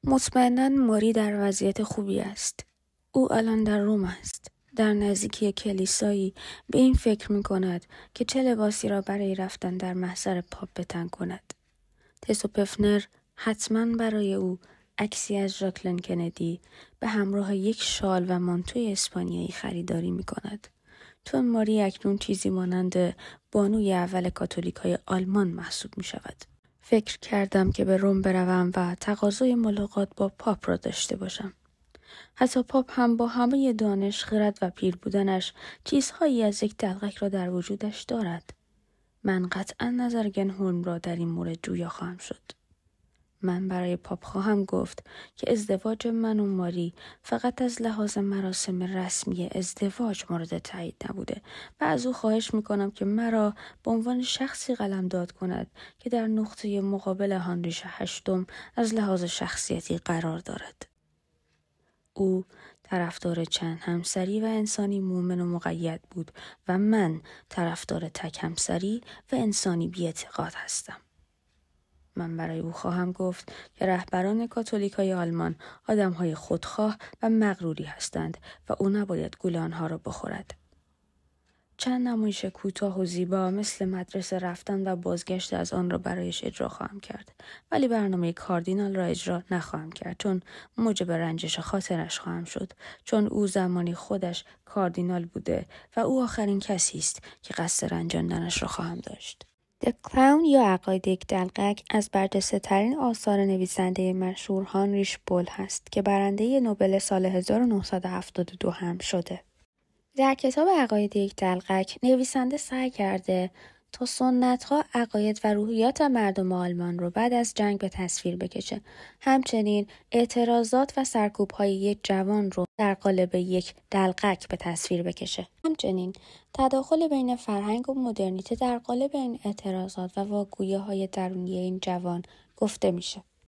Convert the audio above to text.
مطمئناً ماری در وضعیت خوبی است. او الان در روم است. در نزدیکی کلیسایی به این فکر می کند که چه لباسی را برای رفتن در محضر پاپ بتن کند. تس و پفنر حتما برای او عکسی از ژاکلین کندی به همراه یک شال و مانتوی اسپانیایی خریداری می کند. چون ماری اکنون چیزی مانند بانوی اول کاتولیک‌های آلمان محسوب می شود. فکر کردم که به روم بروم و تقاضای ملاقات با پاپ را داشته باشم. حتی پاپ هم با همه دانش، خرد و پیر بودنش چیزهایی از یک دلقک را در وجودش دارد. من قطعا نظر گنهولم را در این مورد جویا خواهم شد. من برای پاپ خواهم گفت که ازدواج من و ماری فقط از لحاظ مراسم رسمی ازدواج مورد تایید نبوده و از او خواهش میکنم که مرا به عنوان شخصی قلمداد کند که در نقطه مقابل هانریش هشتم از لحاظ شخصیتی قرار دارد. او طرفدار چند همسری و انسانی مومن و مقید بود و من طرفدار تک همسری و انسانی بی‌اعتقاد هستم. من برای او خواهم گفت که رهبران کاتولیکای آلمان آدم‌های خودخواه و مغروری هستند و او نباید گول آنها را بخورد. چند نمایش کوتاه و زیبا مثل مدرسه رفتن و بازگشت از آن را برایش اجرا خواهم کرد، ولی برنامه کاردینال را اجرا نخواهم کرد چون موجب رنجش خاطرش خواهم شد، چون او زمانی خودش کاردینال بوده و او آخرین کسی است که قصد رنجاندنش را خواهم داشت. The Clown یا عقاید یک دلقک از برجسته‌ترین آثار نویسنده مشهور هانریش بول هست که برنده نوبل سال 1972 هم شده. در کتاب عقاید یک دلقک نویسنده سعی کرده تا سنت‌ها، عقاید و روحیات مردم آلمان رو بعد از جنگ به تصویر بکشه. همچنین اعتراضات و سرکوب‌های یک جوان رو در قالب یک دلقک به تصویر بکشه. همچنین تداخل بین فرهنگ و مدرنیته در قالب این اعتراضات و واگویی‌های درونی این جوان گفته میشه.